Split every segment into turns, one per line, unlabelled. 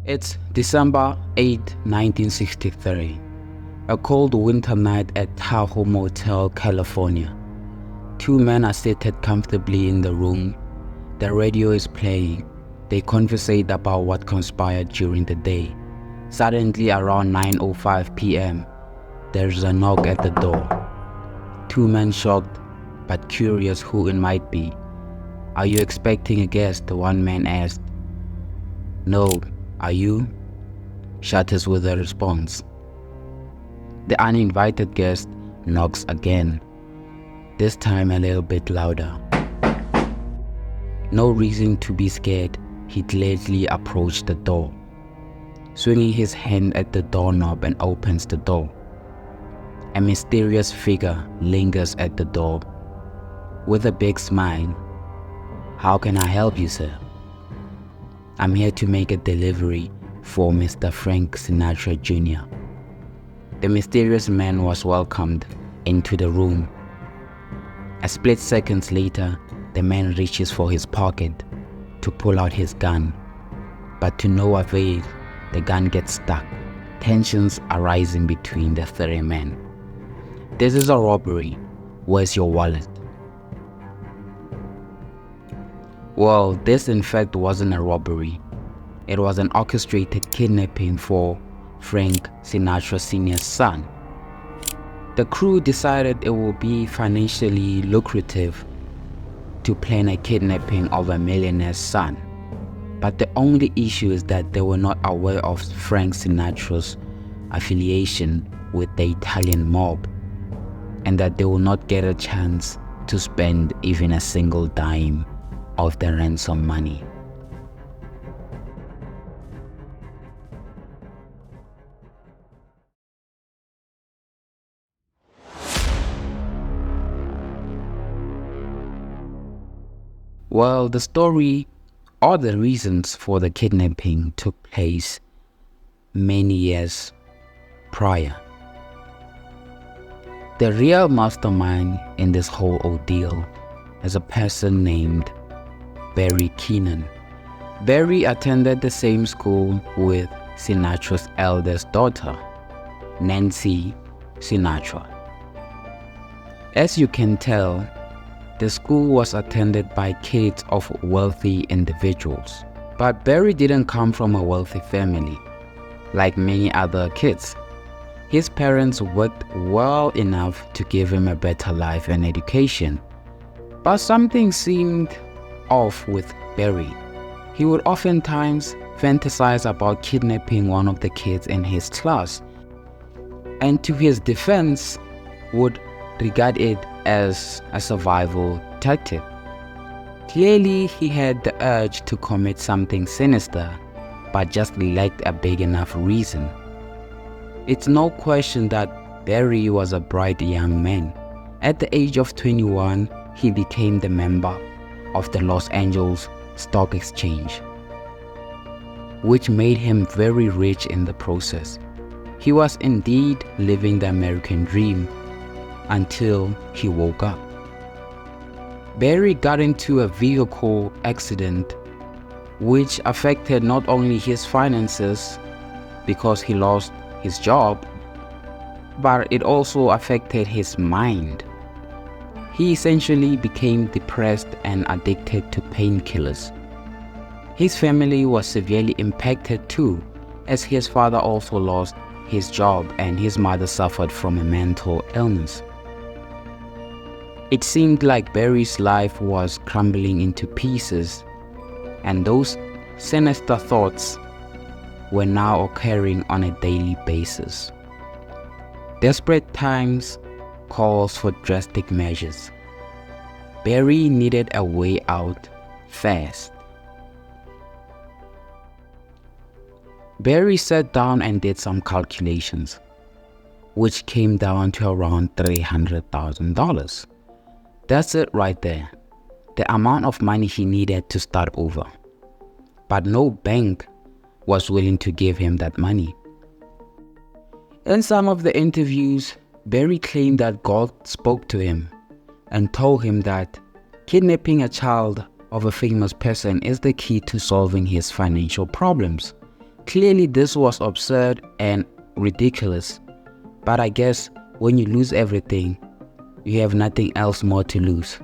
It's December 8, 1963, a cold winter night at Tahoe Motel, California. Two men are seated comfortably in the room. The radio is playing. They conversate about what conspired during the day. Suddenly, around 9:05 p.m., there's a knock at the door. Two men, shocked but curious who it might be. "Are you expecting a guest?" one man asked. "No, are you?" shudders with a response. The uninvited guest knocks again, this time a little bit louder. No reason to be scared, he gladly approached the door, swinging his hand at the doorknob and opens the door. A mysterious figure lingers at the door. With a big smile, "How can I help you, sir?" "I'm here to make a delivery for Mr. Frank Sinatra Jr. The mysterious man was welcomed into the room. A split second later, the man reaches for his pocket to pull out his gun, but to no avail. The gun gets stuck. Tensions are rising between the three men. "This is a robbery. Where's your wallet?" Well, this in fact wasn't a robbery. It was an orchestrated kidnapping for Frank Sinatra Sr.'s son. The crew decided it would be financially lucrative to plan a kidnapping of a millionaire's son. But the only issue is that they were not aware of Frank Sinatra's affiliation with the Italian mob, and that they will not get a chance to spend even a single dime of the ransom money. Well, the story or the reasons for the kidnapping took place many years prior. The real mastermind in this whole ordeal is a person named Barry Keenan. Barry attended the same school with Sinatra's eldest daughter, Nancy Sinatra. As you can tell, the school was attended by kids of wealthy individuals. But Barry didn't come from a wealthy family, like many other kids. His parents worked well enough to give him a better life and education. But something seemed off with Barry. He would oftentimes fantasize about kidnapping one of the kids in his class, and to his defense, would regard it as a survival tactic. Clearly, he had the urge to commit something sinister, but just lacked a big enough reason. It's no question that Barry was a bright young man. At the age of 21, he became the member of the Los Angeles Stock Exchange, which made him very rich in the process. He was indeed living the American dream until he woke up. Barry got into a vehicle accident which affected not only his finances because he lost his job, but it also affected his mind. He essentially became depressed and addicted to painkillers. His family was severely impacted too, as his father also lost his job and his mother suffered from a mental illness. It seemed like Barry's life was crumbling into pieces, and those sinister thoughts were now occurring on a daily basis. Desperate times calls for drastic measures. Barry needed a way out fast. Barry sat down and did some calculations, which came down to around $300,000. That's it right there, the amount of money he needed to start over. But no bank was willing to give him that money. In some of the interviews, Barry claimed that God spoke to him and told him that kidnapping a child of a famous person is the key to solving his financial problems. Clearly this was absurd and ridiculous, but I guess when you lose everything, you have nothing else more to lose.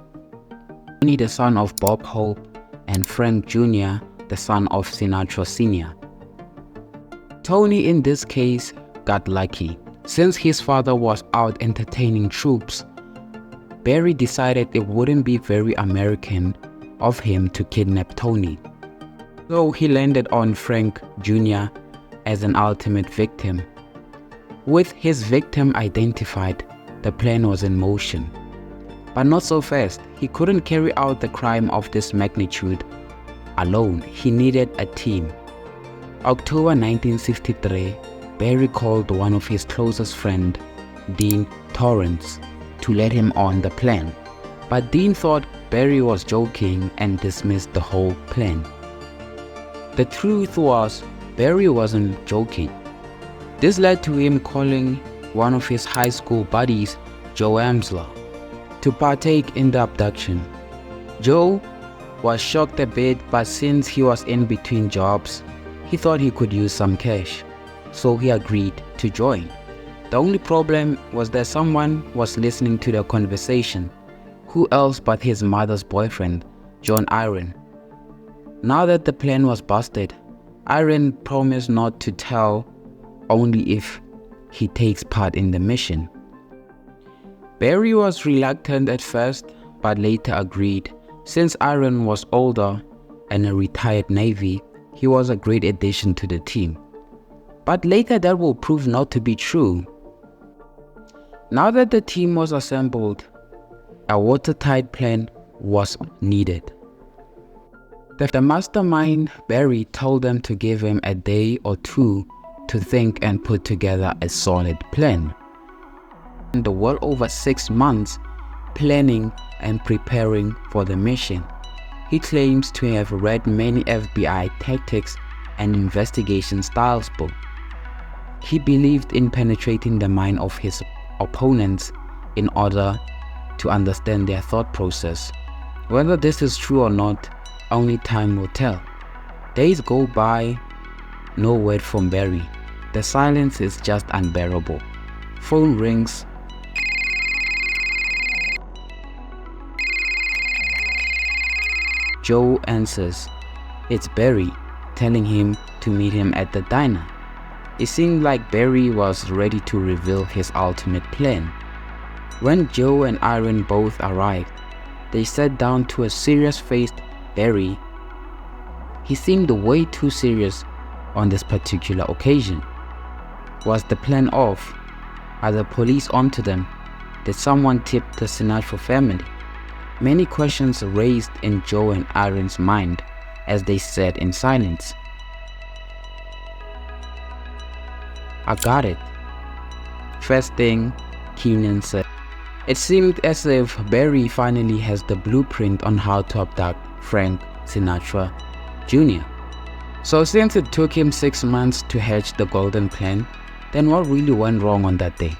Tony, the son of Bob Hope, and Frank Jr., the son of Sinatra Sr. Tony in this case got lucky. Since his father was out entertaining troops, Barry decided it wouldn't be very American of him to kidnap Tony. So he landed on Frank Jr. as an ultimate victim. With his victim identified, the plan was in motion. But not so fast. He couldn't carry out the crime of this magnitude alone. He needed a team. October 1963, Barry called one of his closest friends, Dean Torrance, to let him on the plan. But Dean thought Barry was joking and dismissed the whole plan. The truth was, Barry wasn't joking. This led to him calling one of his high school buddies, Joe Amsler, to partake in the abduction. Joe was shocked a bit, but since he was in between jobs, he thought he could use some cash, so he agreed to join. The only problem was that someone was listening to the conversation. Who else but his mother's boyfriend, John Iron. Now that the plan was busted, Iron promised not to tell, only if he takes part in the mission. Barry was reluctant at first, but later agreed. Since Iron was older and a retired Navy, he was a great addition to the team. But later that will prove not to be true. Now that the team was assembled, a watertight plan was needed. The mastermind, Barry, told them to give him a day or two to think and put together a solid plan. And well over 6 months planning and preparing for the mission. He claims to have read many FBI tactics and investigation styles books. He believed in penetrating the mind of his opponents in order to understand their thought process. Whether this is true or not, only time will tell. Days go by, no word from Barry. The silence is just unbearable. Phone rings. Joe answers. It's Barry, telling him to meet him at the diner. It seemed like Barry was ready to reveal his ultimate plan. When Joe and Iron both arrived, they sat down to a serious-faced Barry. He seemed way too serious on this particular occasion. Was the plan off? Are the police onto them? Did someone tip the Sinatra family? Many questions raised in Joe and Iron's mind as they sat in silence. I got it. First thing, Keenan said. It seemed as if Barry finally has the blueprint on how to abduct Frank Sinatra Jr. So since it took him 6 months to hatch the golden plan, then what really went wrong on that day?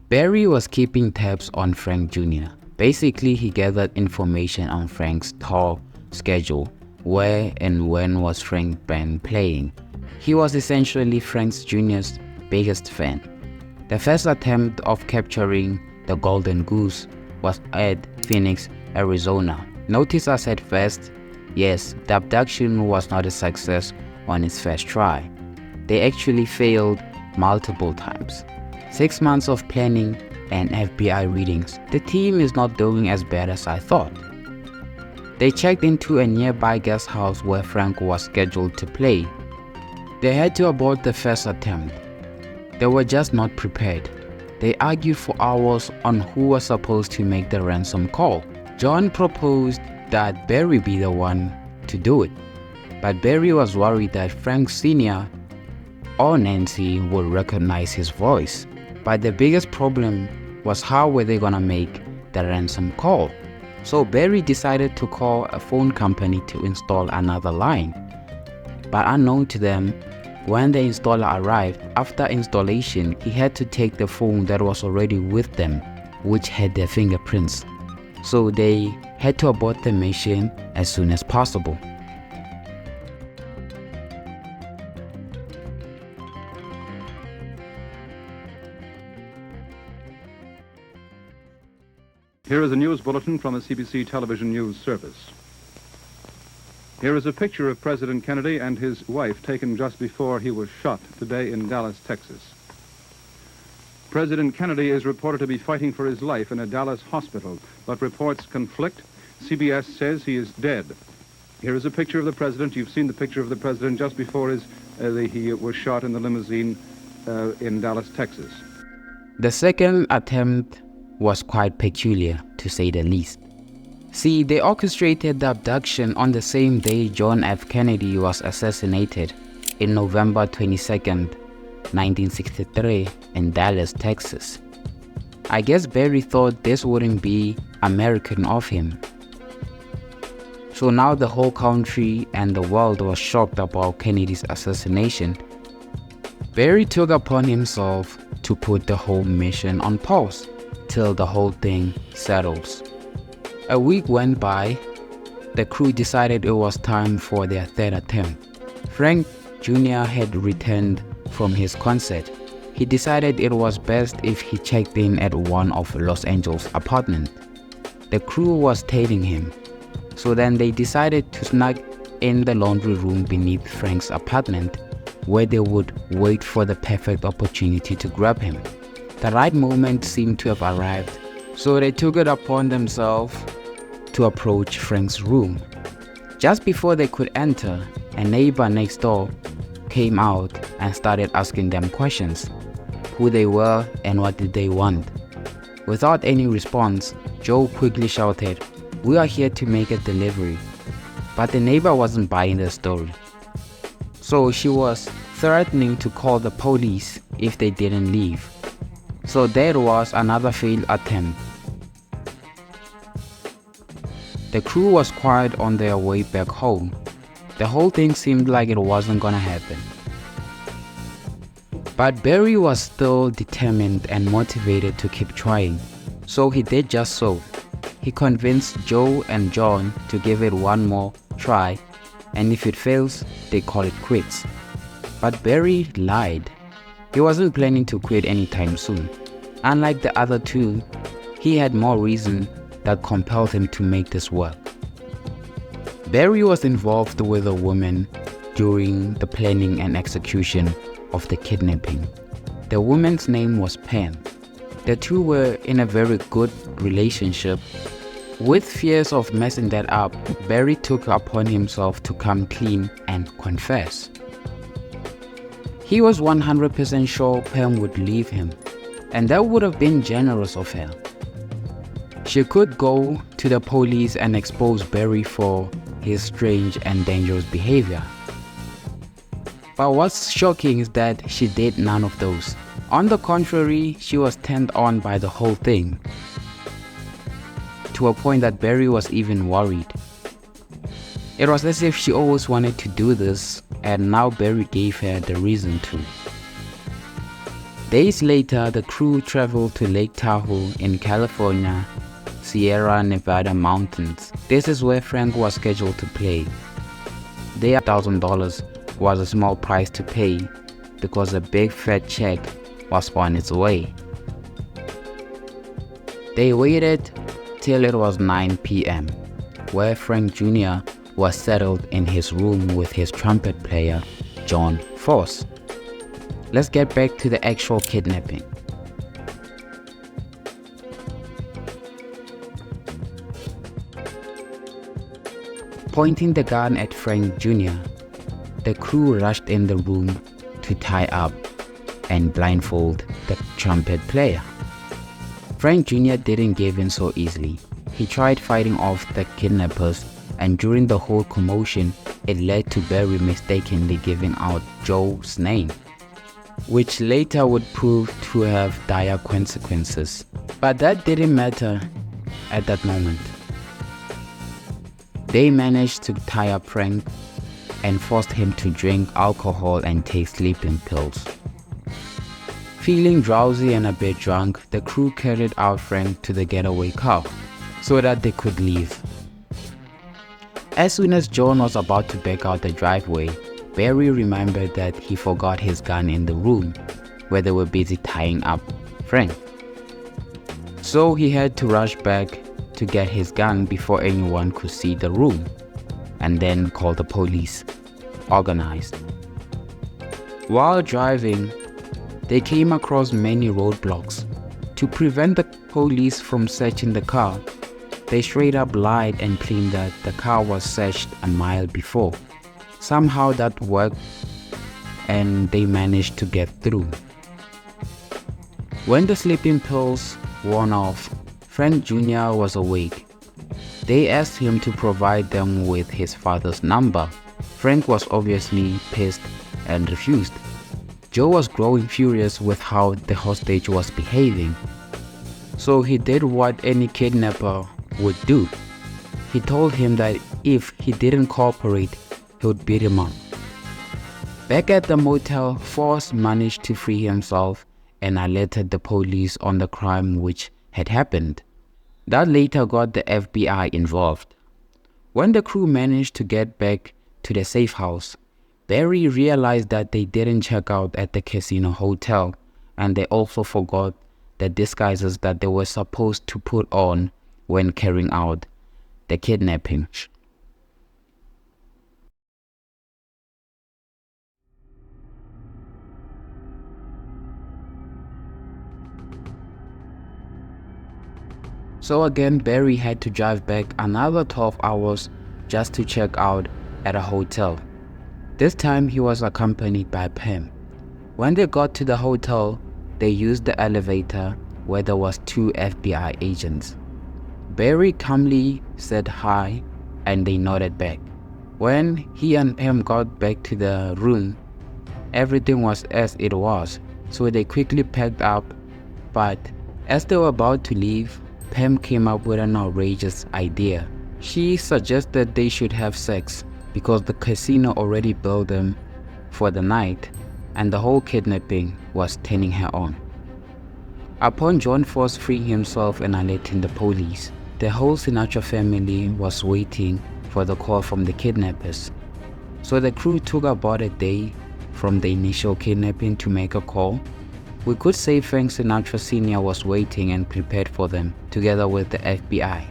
Barry was keeping tabs on Frank Jr. Basically, he gathered information on Frank's tour schedule, where and when was Frank's band playing. He was essentially Frank Jr.'s biggest fan. The first attempt of capturing the Golden Goose was at Phoenix, Arizona. Notice I said first. Yes, the abduction was not a success on its first try. They actually failed multiple times. 6 months of planning and FBI readings. The team is not doing as bad as I thought. They checked into a nearby guest house where Frank was scheduled to play. They had to abort the first attempt. They were just not prepared. They argued for hours on who was supposed to make the ransom call. John proposed that Barry be the one to do it, but Barry was worried that Frank Sr. or Nancy would recognize his voice. But the biggest problem was how were they gonna make the ransom call? So Barry decided to call a phone company to install another line. But unknown to them, When the installer arrived, after installation, he had to take the phone that was already with them, which had their fingerprints. So they had to abort the mission as soon as possible.
Here is a news bulletin from the CBC Television News Service. Here is a picture of President Kennedy and his wife taken just before he was shot today in Dallas, Texas. President Kennedy is reported to be fighting for his life in a Dallas hospital, but reports conflict. CBS says he is dead. Here is a picture of the president. You've seen the picture of the president just before he was shot in the limousine in Dallas, Texas.
The second attempt was quite peculiar, to say the least. See, they orchestrated the abduction on the same day John F. Kennedy was assassinated in November 22nd, 1963 in Dallas, Texas. I guess Barry thought this wouldn't be American of him. So now the whole country and the world was shocked about Kennedy's assassination. Barry took upon himself to put the whole mission on pause till the whole thing settles. A week went by. The crew decided it was time for their third attempt. Frank Jr. had returned from his concert. He decided it was best if he checked in at one of Los Angeles' apartments. The crew was tailing him, so then they decided to snug in the laundry room beneath Frank's apartment, where they would wait for the perfect opportunity to grab him. The right moment seemed to have arrived, so they took it upon themselves to approach Frank's room. Just before they could enter, a neighbor next door came out and started asking them questions, who they were and what did they want. Without any response, Joe quickly shouted, "We are here to make a delivery." But the neighbor wasn't buying the story, so she was threatening to call the police if they didn't leave. So there was another failed attempt. The crew was quiet on their way back home. The whole thing seemed like it wasn't gonna happen. But Barry was still determined and motivated to keep trying, so he did just so. He convinced Joe and John to give it one more try, and if it fails, they call it quits. But Barry lied. He wasn't planning to quit anytime soon. Unlike the other two, he had more reason that compelled him to make this work. Barry was involved with a woman during the planning and execution of the kidnapping. The woman's name was Pam. The two were in a very good relationship. With fears of messing that up, Barry took upon himself to come clean and confess. He was 100% sure Pam would leave him, and that would have been generous of her. She could go to the police and expose Barry for his strange and dangerous behavior. But what's shocking is that she did none of those. On the contrary, she was turned on by the whole thing, to a point that Barry was even worried. It was as if she always wanted to do this, and now Barry gave her the reason to. Days later, the crew traveled to Lake Tahoe in California, Sierra Nevada mountains. This is where Frank was scheduled to play. Their $1,000 was a small price to pay because a big fat check was on its way. They waited till it was 9 p.m., where Frank Jr. was settled in his room with his trumpet player, John Foss. Let's get back to the actual kidnapping. Pointing the gun at Frank Jr., the crew rushed in the room to tie up and blindfold the trumpet player. Frank Jr. didn't give in so easily. He tried fighting off the kidnappers, and during the whole commotion, it led to Barry mistakenly giving out Joe's name, which later would prove to have dire consequences. But that didn't matter at that moment. They managed to tie up Frank and forced him to drink alcohol and take sleeping pills. Feeling drowsy and a bit drunk, the crew carried out Frank to the getaway car so that they could leave. As soon as John was about to back out the driveway, Barry remembered that he forgot his gun in the room where they were busy tying up Frank. So he had to rush back to get his gun before anyone could see the room, and then call the police. Organized. While driving, they came across many roadblocks. To prevent the police from searching the car, they straight up lied and claimed that the car was searched a mile before. Somehow that worked and they managed to get through. When the sleeping pills worn off, Frank Jr. was awake. They asked him to provide them with his father's number. Frank was obviously pissed and refused. Joe was growing furious with how the hostage was behaving. So he did what any kidnapper would do. He told him that if he didn't cooperate, he would beat him up. Back at the motel, Force managed to free himself and alerted the police on the crime which had happened. That later got the FBI involved. When the crew managed to get back to the safe house, Barry realized that they didn't check out at the casino hotel, and they also forgot the disguises that they were supposed to put on when carrying out the kidnapping. So again, Barry had to drive back another 12 hours just to check out at a hotel. This time he was accompanied by Pam. When they got to the hotel, they used the elevator where there was 2 FBI agents. Barry calmly said hi and they nodded back. When he and Pam got back to the room, everything was as it was, so they quickly packed up, but as they were about to leave, Pam came up with an outrageous idea. She suggested they should have sex because the casino already billed them for the night and the whole kidnapping was turning her on. Upon John Force freeing himself and alerting the police, the whole Sinatra family was waiting for the call from the kidnappers. So the crew took about a day from the initial kidnapping to make a call. We could say Frank Sinatra Sr. was waiting and prepared for them, together with the FBI.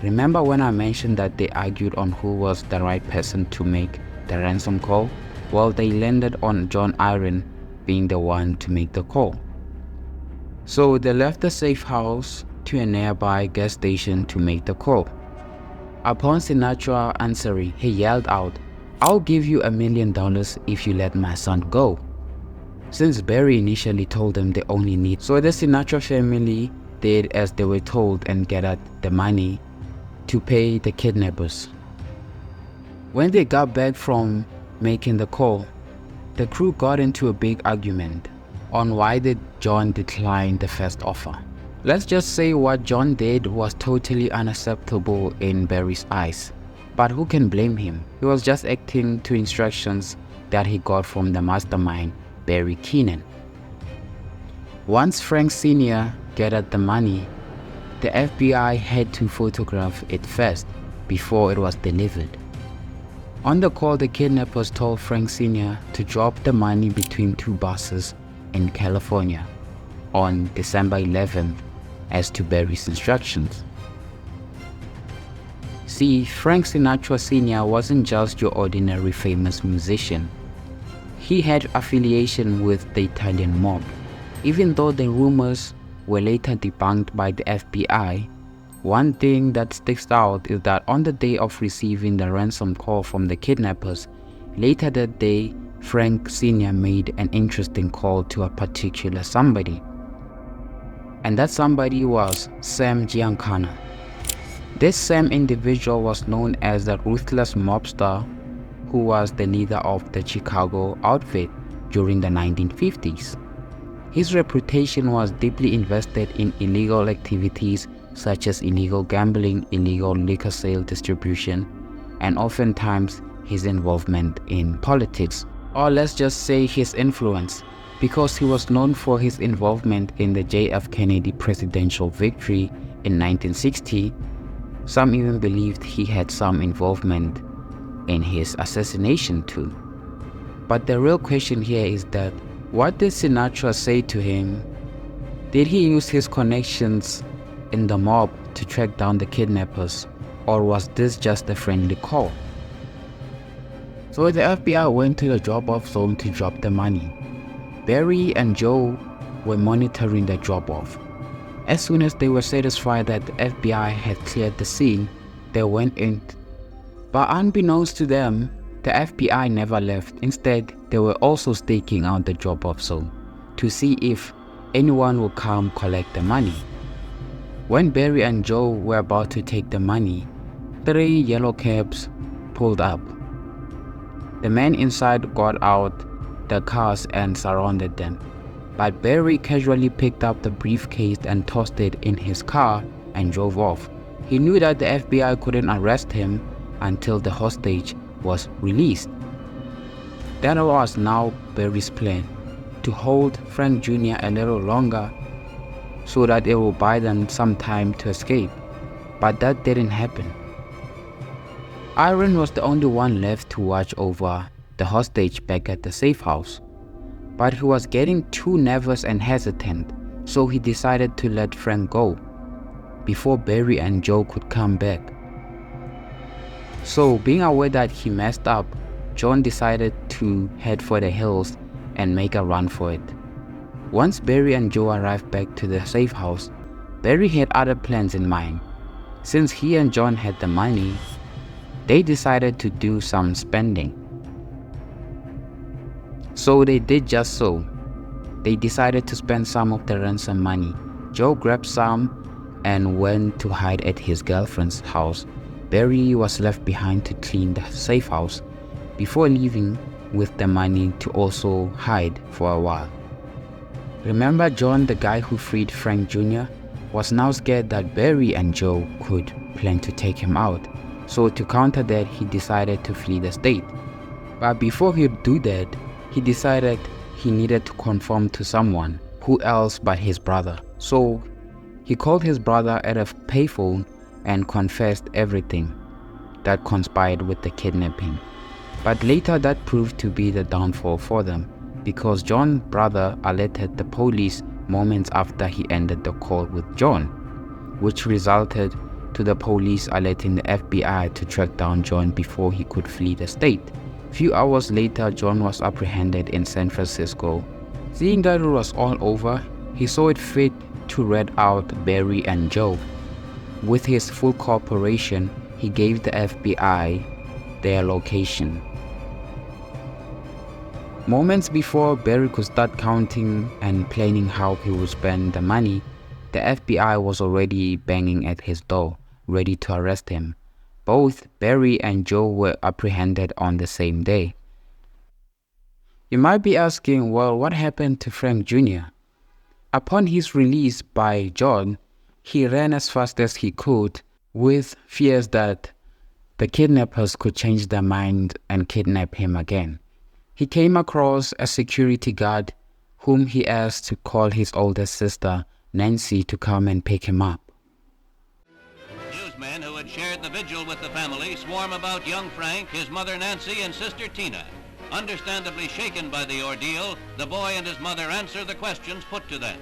Remember when I mentioned that they argued on who was the right person to make the ransom call? Well, they landed on John Iron being the one to make the call. So they left the safe house to a nearby gas station to make the call. Upon Sinatra answering, he yelled out, "I'll give you $1 million if you let my son go." Since Barry initially told them they only need, so the Sinatra family did as they were told and gathered the money to pay the kidnappers. When they got back from making the call, the crew got into a big argument on why did John decline the first offer. Let's just say what John did was totally unacceptable in Barry's eyes, but who can blame him? He was just acting to instructions that he got from the mastermind, Barry Keenan. Once Frank Sr. gathered the money, the FBI had to photograph it first before it was delivered. On the call, the kidnappers told Frank Sr. to drop the money between 2 buses in California on December 11th as to Barry's instructions. See, Frank Sinatra Sr. wasn't just your ordinary famous musician. He had affiliation with the Italian mob. Even though the rumors were later debunked by the FBI, one thing that sticks out is that on the day of receiving the ransom call from the kidnappers, later that day, Frank Sr. made an interesting call to a particular somebody. And that somebody was Sam Giancana. This same individual was known as the ruthless mobster who was the leader of the Chicago outfit during the 1950s. His reputation was deeply invested in illegal activities such as illegal gambling, illegal liquor sale distribution, and oftentimes his involvement in politics, or let's just say his influence, because he was known for his involvement in the J.F. Kennedy presidential victory in 1960. Some even believed he had some involvement in his assassination too. But the real question here is that, what did Sinatra say to him? Did he use his connections in the mob to track down the kidnappers, or was this just a friendly call? So the FBI went to the drop-off zone to drop the money. Barry and Joe were monitoring the drop-off. As soon as they were satisfied that the FBI had cleared the scene, they went in. But unbeknownst to them, the FBI never left. Instead, they were also staking out the drop-off zone to see if anyone would come collect the money. When Barry and Joe were about to take the money, 3 yellow cabs pulled up. The men inside got out the cars and surrounded them, but Barry casually picked up the briefcase and tossed it in his car and drove off. He knew that the FBI couldn't arrest him until the hostage was released. That was now Barry's plan, to hold Frank Jr. a little longer so that it will buy them some time to escape, but that didn't happen. Aaron was the only one left to watch over the hostage back at the safe house, but he was getting too nervous and hesitant, so he decided to let Frank go before Barry and Joe could come back. So, being aware that he messed up, John decided to head for the hills and make a run for it. Once Barry and Joe arrived back to the safe house, Barry had other plans in mind. Since he and John had the money, they decided to do some spending. So they did just so. They decided to spend some of the ransom money. Joe grabbed some and went to hide at his girlfriend's house. Barry was left behind to clean the safe house before leaving with the money to also hide for a while. Remember, John, the guy who freed Frank Jr., was now scared that Barry and Joe could plan to take him out. So to counter that, he decided to flee the state. But before he'd do that, he decided he needed to conform to someone. Who else but his brother? So he called his brother at a payphone and confessed everything that conspired with the kidnapping. But later that proved to be the downfall for them, because John's brother alerted the police moments after he ended the call with John, which resulted to the police alerting the FBI to track down John before he could flee the state. Few hours later, John was apprehended in San Francisco. Seeing that it was all over, he saw it fit to rat out Barry and Joe. With his full cooperation, he gave the FBI their location. Moments before Barry could start counting and planning how he would spend the money, the FBI was already banging at his door, ready to arrest him. Both Barry and Joe were apprehended on the same day. You might be asking, well, what happened to Frank Jr.? Upon his release by John, he ran as fast as he could with fears that the kidnappers could change their mind and kidnap him again. He came across a security guard whom he asked to call his older sister, Nancy, to come and pick him up.
Newsmen who had shared the vigil with the family swarm about young Frank, his mother Nancy, and sister Tina. Understandably shaken by the ordeal, the boy and his mother answer the questions put to them.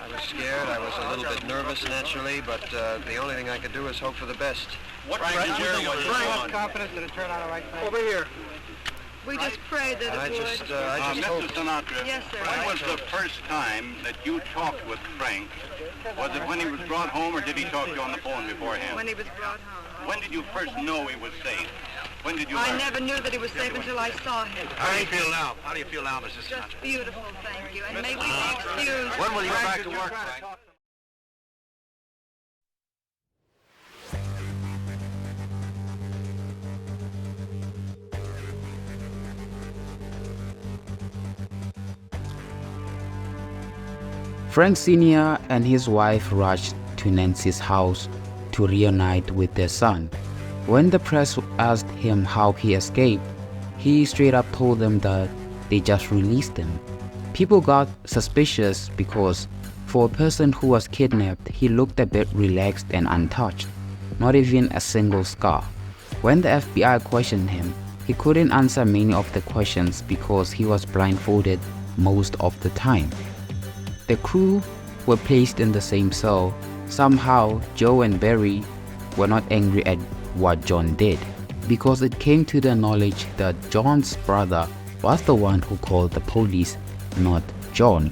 I was scared. I was a little bit nervous, naturally, but the only thing I could do is hope for the best.
What Frank confident that it turned out all right, Frank?
Over here.
We just prayed that it would.
I just
Mr. Sinatra,
Yes, sir.
when was the first time that you talked with Frank? Was it when he was brought home, or did he talk to you on the phone beforehand?
When he was brought home.
When did you first know he was safe? When did you
I
learn?
never knew that he was safe until I saw him.
How do you feel now? How do you feel now, Mrs.
Just
Sinatra?
beautiful, thank you. And may we be excused.
When will you go back to work, Frank?
Frank Sr. and his wife rushed to Nancy's house to reunite with their son. When the press asked him how he escaped, he straight up told them that they just released him. People got suspicious because for a person who was kidnapped, he looked a bit relaxed and untouched, not even a single scar. When the FBI questioned him, he couldn't answer many of the questions because he was blindfolded most of the time. The crew were placed in the same cell. Somehow, Joe and Barry were not angry at what John did, because it came to their knowledge that John's brother was the one who called the police, not John.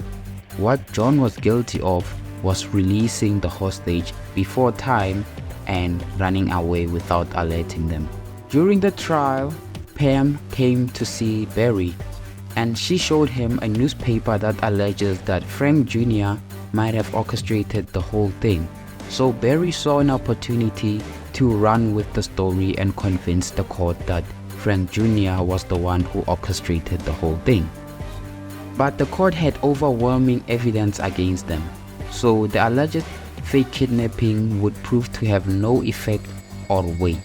What John was guilty of was releasing the hostage before time and running away without alerting them. During the trial, Pam came to see Barry, and she showed him a newspaper that alleges that Frank Jr. might have orchestrated the whole thing. So Barry saw an opportunity to run with the story and convince the court that Frank Jr. was the one who orchestrated the whole thing. But the court had overwhelming evidence against them, so the alleged fake kidnapping would prove to have no effect or weight.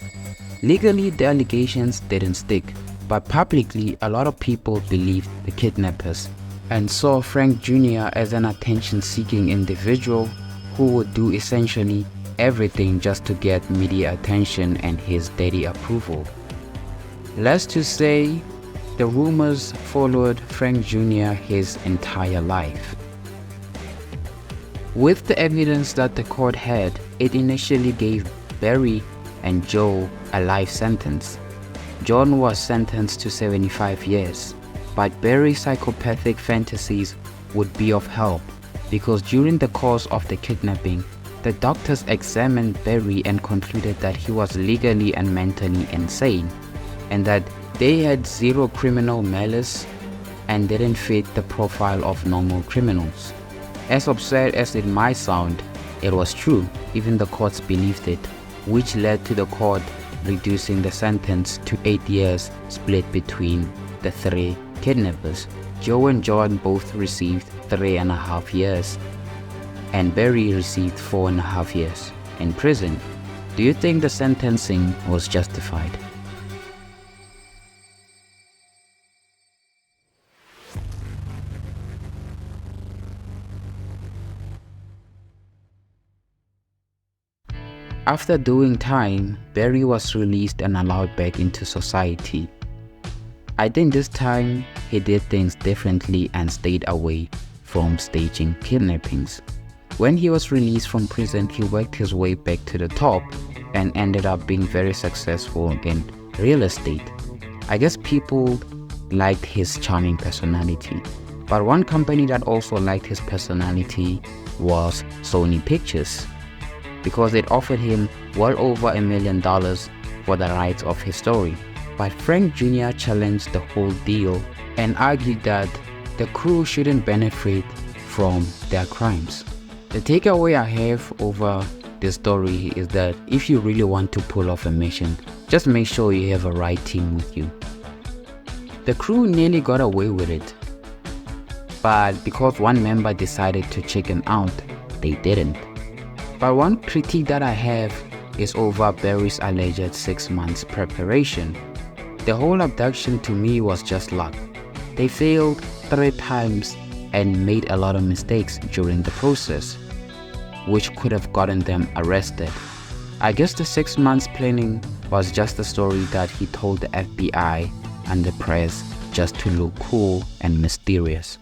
Legally, the allegations didn't stick, but publicly a lot of people believed the kidnappers and saw Frank Jr. as an attention-seeking individual who would do essentially everything just to get media attention and his daddy approval. Less to say, the rumors followed Frank Jr. his entire life. With the evidence that the court had, it initially gave Barry and Joe a life sentence. John was sentenced to 75 years, but Barry's psychopathic fantasies would be of help because during the course of the kidnapping, the doctors examined Barry and concluded that he was legally and mentally insane, and that they had zero criminal malice and didn't fit the profile of normal criminals. As absurd as it might sound, it was true. Even the courts believed it, which led to the court reducing the sentence to 8 years split between the three kidnappers. Joe and John both received 3.5 years, and Barry received 4.5 years in prison. Do you think the sentencing was justified? After doing time, Barry was released and allowed back into society. I think this time he did things differently and stayed away from staging kidnappings. When he was released from prison, he worked his way back to the top and ended up being very successful in real estate. I guess people liked his charming personality. But one company that also liked his personality was Sony Pictures, because it offered him well over $1 million for the rights of his story. But Frank Jr. challenged the whole deal and argued that the crew shouldn't benefit from their crimes. The takeaway I have over this story is that if you really want to pull off a mission, just make sure you have a right team with you. The crew nearly got away with it, but because one member decided to chicken out, they didn't. But one critique that I have is over Barry's alleged 6 months preparation. The whole abduction to me was just luck. They failed 3 times and made a lot of mistakes during the process, which could have gotten them arrested. I guess the 6 months planning was just a story that he told the FBI and the press just to look cool and mysterious.